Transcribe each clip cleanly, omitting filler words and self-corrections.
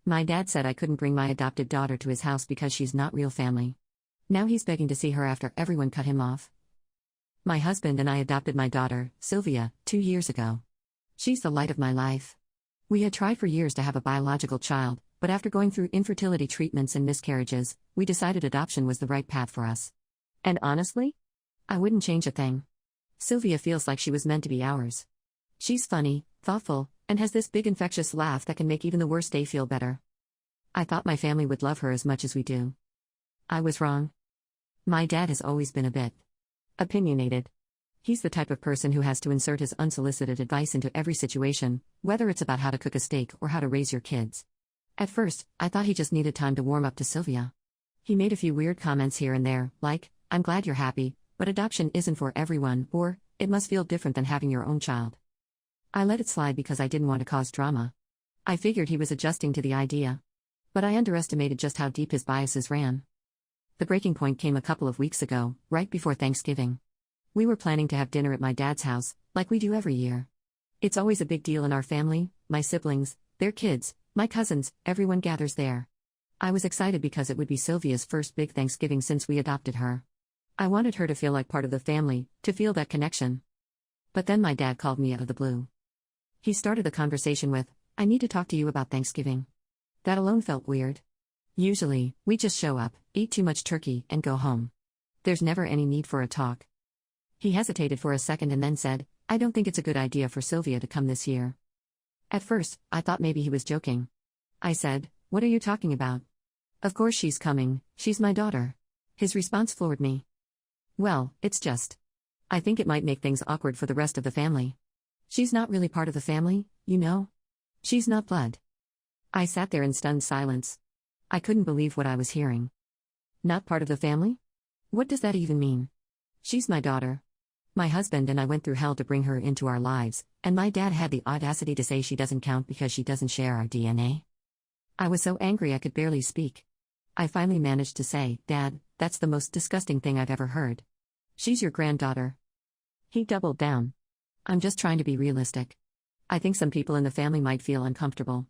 My dad said I couldn't bring my adopted daughter to his house because she's not real family. Now he's begging to see her after everyone cut him off. My husband and I adopted my daughter, Sylvia, 2 years ago. She's the light of my life. We had tried for years to have a biological child, but after going through infertility treatments and miscarriages, we decided adoption was the right path for us. And honestly, I wouldn't change a thing. Sylvia feels like she was meant to be ours. She's funny, thoughtful, and has this big infectious laugh that can make even the worst day feel better. I thought my family would love her as much as we do. I was wrong. My dad has always been a bit opinionated. He's the type of person who has to insert his unsolicited advice into every situation, whether it's about how to cook a steak or how to raise your kids. At first, I thought he just needed time to warm up to Sylvia. He made a few weird comments here and there, like, "I'm glad you're happy, but adoption isn't for everyone," or, "It must feel different than having your own child." I let it slide because I didn't want to cause drama. I figured he was adjusting to the idea. But I underestimated just how deep his biases ran. The breaking point came a couple of weeks ago, right before Thanksgiving. We were planning to have dinner at my dad's house, like we do every year. It's always a big deal in our family, my siblings, their kids, my cousins, everyone gathers there. I was excited because it would be Sylvia's first big Thanksgiving since we adopted her. I wanted her to feel like part of the family, to feel that connection. But then my dad called me out of the blue. He started the conversation with, "I need to talk to you about Thanksgiving." That alone felt weird. Usually, we just show up, eat too much turkey, and go home. There's never any need for a talk. He hesitated for a second and then said, "I don't think it's a good idea for Sylvia to come this year." At first, I thought maybe he was joking. I said, "What are you talking about?" "Of course she's coming, she's my daughter." His response floored me. "Well, it's just. I think it might make things awkward for the rest of the family. She's not really part of the family, you know? She's not blood." I sat there in stunned silence. I couldn't believe what I was hearing. Not part of the family? What does that even mean? She's my daughter. My husband and I went through hell to bring her into our lives, and my dad had the audacity to say she doesn't count because she doesn't share our DNA. I was so angry I could barely speak. I finally managed to say, "Dad, that's the most disgusting thing I've ever heard. She's your granddaughter." He doubled down. "I'm just trying to be realistic. I think some people in the family might feel uncomfortable.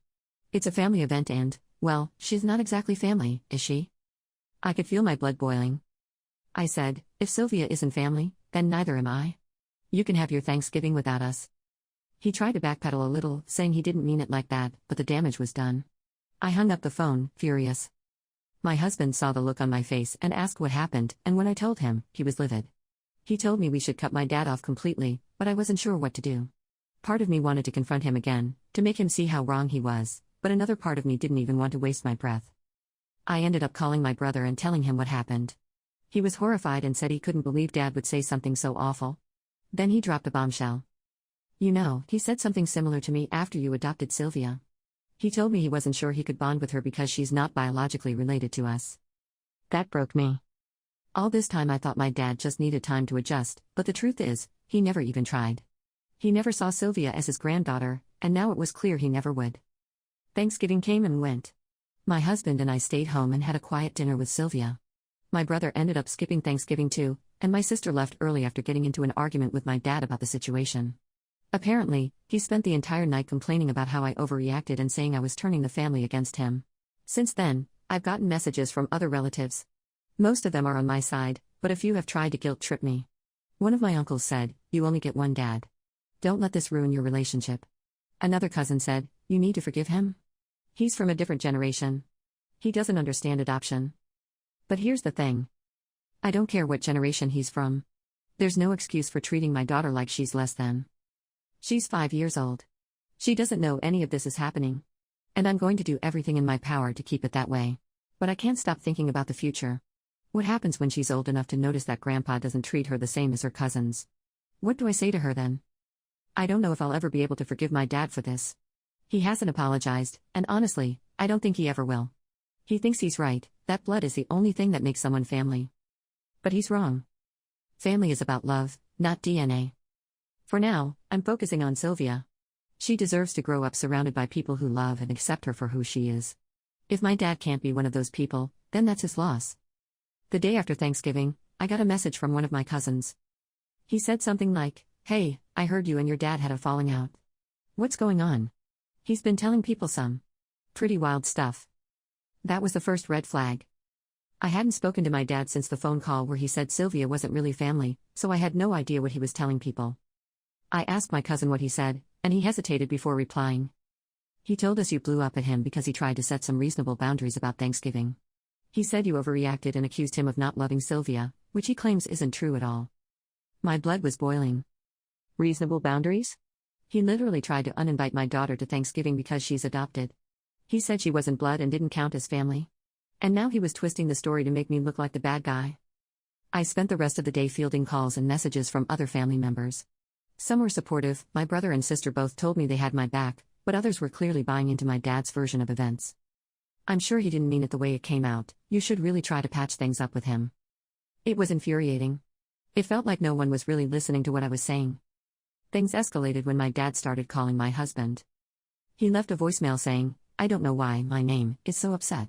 It's a family event and, well, she's not exactly family, is she?" I could feel my blood boiling. I said, "If Sylvia isn't family, then neither am I. You can have your Thanksgiving without us." He tried to backpedal a little, saying he didn't mean it like that, but the damage was done. I hung up the phone, furious. My husband saw the look on my face and asked what happened, and when I told him, he was livid. He told me we should cut my dad off completely, but I wasn't sure what to do. Part of me wanted to confront him again, to make him see how wrong he was, but another part of me didn't even want to waste my breath. I ended up calling my brother and telling him what happened. He was horrified and said he couldn't believe Dad would say something so awful. Then he dropped a bombshell. "You know, he said something similar to me after you adopted Sylvia. He told me he wasn't sure he could bond with her because she's not biologically related to us." That broke me. All this time I thought my dad just needed time to adjust, but the truth is, he never even tried. He never saw Sylvia as his granddaughter, and now it was clear he never would. Thanksgiving came and went. My husband and I stayed home and had a quiet dinner with Sylvia. My brother ended up skipping Thanksgiving too, and my sister left early after getting into an argument with my dad about the situation. Apparently, he spent the entire night complaining about how I overreacted and saying I was turning the family against him. Since then, I've gotten messages from other relatives. Most of them are on my side, but a few have tried to guilt trip me. One of my uncles said, "You only get one dad. Don't let this ruin your relationship." Another cousin said, "You need to forgive him. He's from a different generation. He doesn't understand adoption." But here's the thing. I don't care what generation he's from. There's no excuse for treating my daughter like she's less than. She's 5 years old. She doesn't know any of this is happening. And I'm going to do everything in my power to keep it that way. But I can't stop thinking about the future. What happens when she's old enough to notice that Grandpa doesn't treat her the same as her cousins? What do I say to her then? I don't know if I'll ever be able to forgive my dad for this. He hasn't apologized, and honestly, I don't think he ever will. He thinks he's right, that blood is the only thing that makes someone family. But he's wrong. Family is about love, not DNA. For now, I'm focusing on Sylvia. She deserves to grow up surrounded by people who love and accept her for who she is. If my dad can't be one of those people, then that's his loss. The day after Thanksgiving, I got a message from one of my cousins. He said something like, "Hey, I heard you and your dad had a falling out. What's going on?" He's been telling people some Pretty wild stuff. That was the first red flag. I hadn't spoken to my dad since the phone call where he said Sylvia wasn't really family, so I had no idea what he was telling people. I asked my cousin what he said, and he hesitated before replying. He told us you blew up at him because he tried to set some reasonable boundaries about Thanksgiving. He said you overreacted and accused him of not loving Sylvia, which he claims isn't true at all. My blood was boiling. Reasonable boundaries? He literally tried to uninvite my daughter to Thanksgiving because she's adopted. He said she wasn't blood and didn't count as family. And now he was twisting the story to make me look like the bad guy. I spent the rest of the day fielding calls and messages from other family members. Some were supportive, my brother and sister both told me they had my back, but others were clearly buying into my dad's version of events. I'm sure he didn't mean it the way it came out, you should really try to patch things up with him. It was infuriating. It felt like no one was really listening to what I was saying. Things escalated when my dad started calling my husband. He left a voicemail saying, "I don't know why my name is so upset.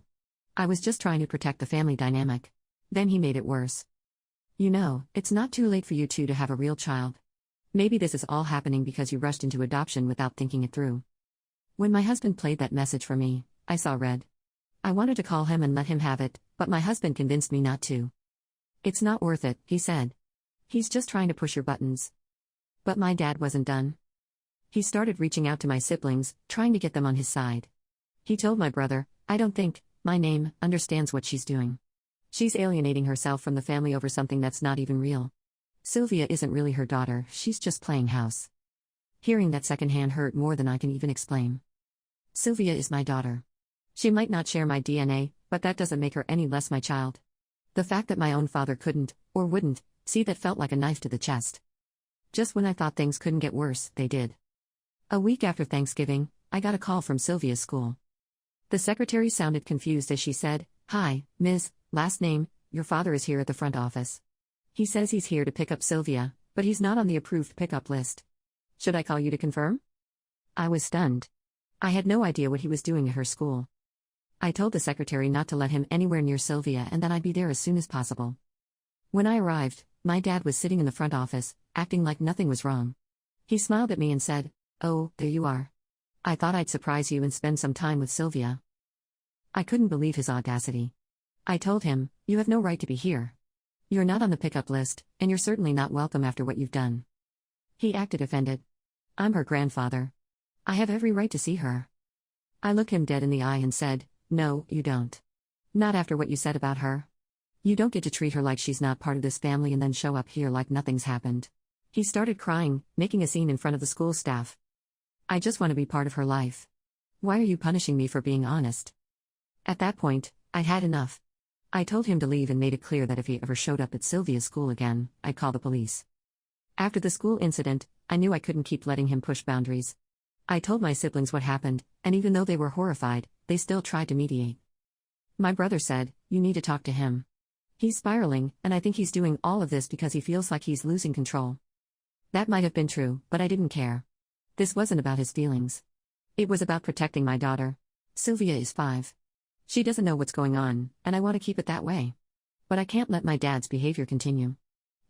I was just trying to protect the family dynamic." Then he made it worse. "You know, it's not too late for you two to have a real child. Maybe this is all happening because you rushed into adoption without thinking it through." When my husband played that message for me, I saw red. I wanted to call him and let him have it, but my husband convinced me not to. "It's not worth it," he said. "He's just trying to push your buttons." But my dad wasn't done. He started reaching out to my siblings, trying to get them on his side. He told my brother, "I don't think my name understands what she's doing. She's alienating herself from the family over something that's not even real. Sylvia isn't really her daughter, she's just playing house." Hearing that secondhand hurt more than I can even explain. Sylvia is my daughter. She might not share my DNA, but that doesn't make her any less my child. The fact that my own father couldn't, or wouldn't, see that felt like a knife to the chest. Just when I thought things couldn't get worse, they did. A week after Thanksgiving, I got a call from Sylvia's school. The secretary sounded confused as she said, "Hi, Ms. Last name, your father is here at the front office. He says he's here to pick up Sylvia, but he's not on the approved pickup list. Should I call you to confirm?" I was stunned. I had no idea what he was doing at her school. I told the secretary not to let him anywhere near Sylvia and that I'd be there as soon as possible. When I arrived, my dad was sitting in the front office, acting like nothing was wrong. He smiled at me and said, "Oh, there you are. I thought I'd surprise you and spend some time with Sylvia." I couldn't believe his audacity. I told him, "You have no right to be here. You're not on the pickup list, and you're certainly not welcome after what you've done." He acted offended. "I'm her grandfather. I have every right to see her." I looked him dead in the eye and said, "No, you don't. Not after what you said about her. You don't get to treat her like she's not part of this family and then show up here like nothing's happened." He started crying, making a scene in front of the school staff. "I just want to be part of her life. Why are you punishing me for being honest?" At that point, I'd had enough. I told him to leave and made it clear that if he ever showed up at Sylvia's school again, I'd call the police. After the school incident, I knew I couldn't keep letting him push boundaries. I told my siblings what happened, and even though they were horrified, they still tried to mediate. My brother said, "You need to talk to him. He's spiraling, and I think he's doing all of this because he feels like he's losing control." That might have been true, but I didn't care. This wasn't about his feelings. It was about protecting my daughter. Sylvia is 5. She doesn't know what's going on, and I want to keep it that way. But I can't let my dad's behavior continue.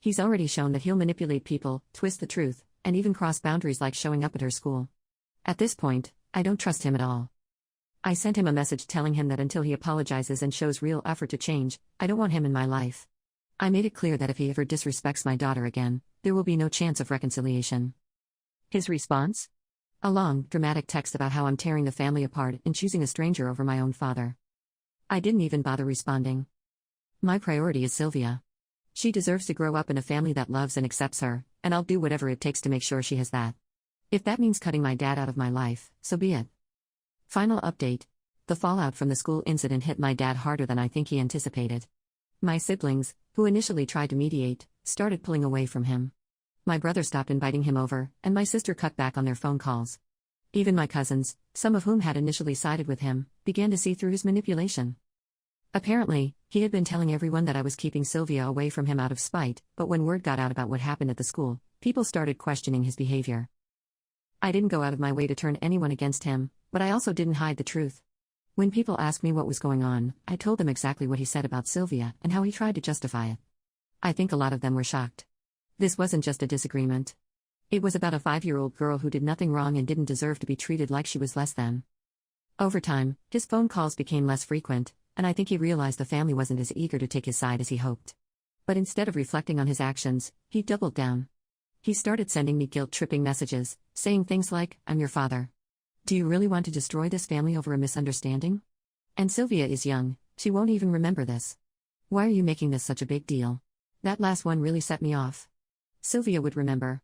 He's already shown that he'll manipulate people, twist the truth, and even cross boundaries like showing up at her school. At this point, I don't trust him at all. I sent him a message telling him that until he apologizes and shows real effort to change, I don't want him in my life. I made it clear that if he ever disrespects my daughter again, there will be no chance of reconciliation. His response? A long, dramatic text about how I'm tearing the family apart and choosing a stranger over my own father. I didn't even bother responding. My priority is Sylvia. She deserves to grow up in a family that loves and accepts her, and I'll do whatever it takes to make sure she has that. If that means cutting my dad out of my life, so be it. Final update. The fallout from the school incident hit my dad harder than I think he anticipated. My siblings, who initially tried to mediate, started pulling away from him. My brother stopped inviting him over, and my sister cut back on their phone calls. Even my cousins, some of whom had initially sided with him, began to see through his manipulation. Apparently, he had been telling everyone that I was keeping Sylvia away from him out of spite, but when word got out about what happened at the school, people started questioning his behavior. I didn't go out of my way to turn anyone against him, but I also didn't hide the truth. When people asked me what was going on, I told them exactly what he said about Sylvia and how he tried to justify it. I think a lot of them were shocked. This wasn't just a disagreement. It was about a 5-year-old girl who did nothing wrong and didn't deserve to be treated like she was less than. Over time, his phone calls became less frequent, and I think he realized the family wasn't as eager to take his side as he hoped. But instead of reflecting on his actions, he doubled down. He started sending me guilt-tripping messages, saying things like, "I'm your father. Do you really want to destroy this family over a misunderstanding? And Sylvia is young, she won't even remember this. Why are you making this such a big deal?" That last one really set me off. Sylvia would remember.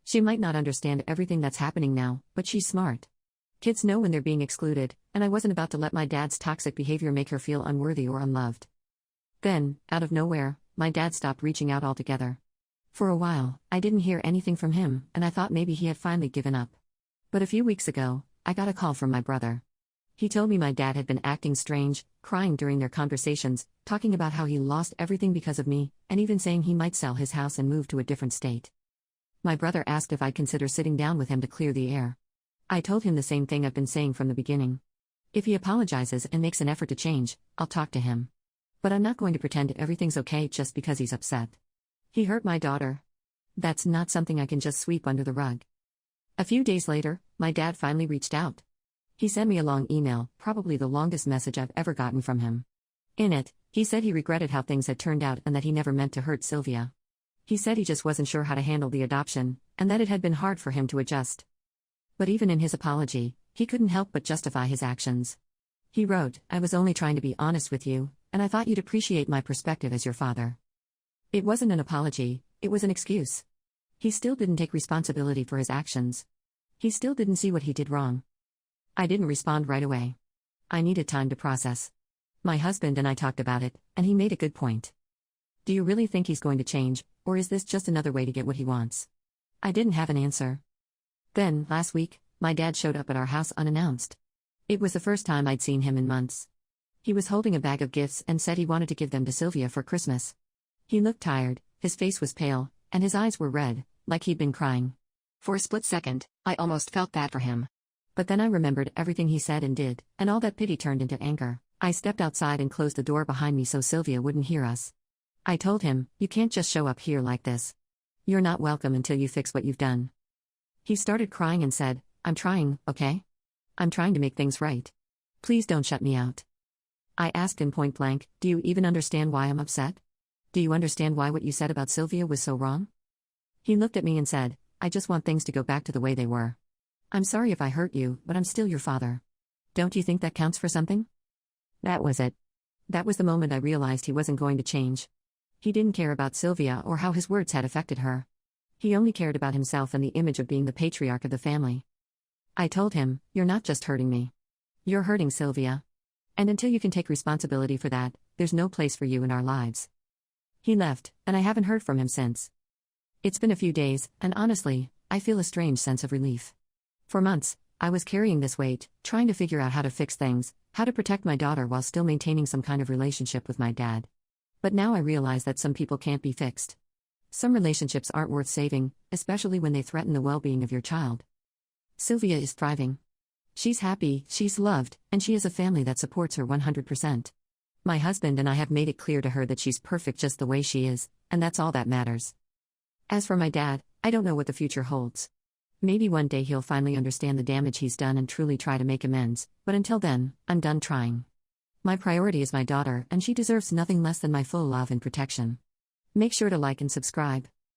She might not understand everything that's happening now, but she's smart. Kids know when they're being excluded, and I wasn't about to let my dad's toxic behavior make her feel unworthy or unloved. Then, out of nowhere, my dad stopped reaching out altogether. For a while, I didn't hear anything from him, and I thought maybe he had finally given up. But a few weeks ago, I got a call from my brother. He told me my dad had been acting strange, crying during their conversations, talking about how he lost everything because of me, and even saying he might sell his house and move to a different state. My brother asked if I'd consider sitting down with him to clear the air. I told him the same thing I've been saying from the beginning. If he apologizes and makes an effort to change, I'll talk to him. But I'm not going to pretend everything's okay just because he's upset. He hurt my daughter. That's not something I can just sweep under the rug. A few days later, my dad finally reached out. He sent me a long email, probably the longest message I've ever gotten from him. In it, he said he regretted how things had turned out and that he never meant to hurt Sylvia. He said he just wasn't sure how to handle the adoption, and that it had been hard for him to adjust. But even in his apology, he couldn't help but justify his actions. He wrote, "I was only trying to be honest with you, and I thought you'd appreciate my perspective as your father." It wasn't an apology, it was an excuse. He still didn't take responsibility for his actions. He still didn't see what he did wrong. I didn't respond right away. I needed time to process. My husband and I talked about it, and he made a good point. Do you really think he's going to change, or is this just another way to get what he wants? I didn't have an answer. Then, last week, my dad showed up at our house unannounced. It was the first time I'd seen him in months. He was holding a bag of gifts and said he wanted to give them to Sylvia for Christmas. He looked tired, his face was pale, and his eyes were red, like he'd been crying. For a split second, I almost felt bad for him. But then I remembered everything he said and did, and all that pity turned into anger. I stepped outside and closed the door behind me so Sylvia wouldn't hear us. I told him, "You can't just show up here like this. You're not welcome until you fix what you've done." He started crying and said, "I'm trying, okay? I'm trying to make things right. Please don't shut me out." I asked him point blank, "Do you even understand why I'm upset? Do you understand why what you said about Sylvia was so wrong?" He looked at me and said, "I just want things to go back to the way they were. I'm sorry if I hurt you, but I'm still your father. Don't you think that counts for something?" That was it. That was the moment I realized he wasn't going to change. He didn't care about Sylvia or how his words had affected her. He only cared about himself and the image of being the patriarch of the family. I told him, "You're not just hurting me. You're hurting Sylvia. And until you can take responsibility for that, there's no place for you in our lives." He left, and I haven't heard from him since. It's been a few days, and honestly, I feel a strange sense of relief. For months, I was carrying this weight, trying to figure out how to fix things, how to protect my daughter while still maintaining some kind of relationship with my dad. But now I realize that some people can't be fixed. Some relationships aren't worth saving, especially when they threaten the well-being of your child. Sylvia is thriving. She's happy, she's loved, and she has a family that supports her 100%. My husband and I have made it clear to her that she's perfect just the way she is, and that's all that matters. As for my dad, I don't know what the future holds. Maybe one day he'll finally understand the damage he's done and truly try to make amends, but until then, I'm done trying. My priority is my daughter, and she deserves nothing less than my full love and protection. Make sure to like and subscribe.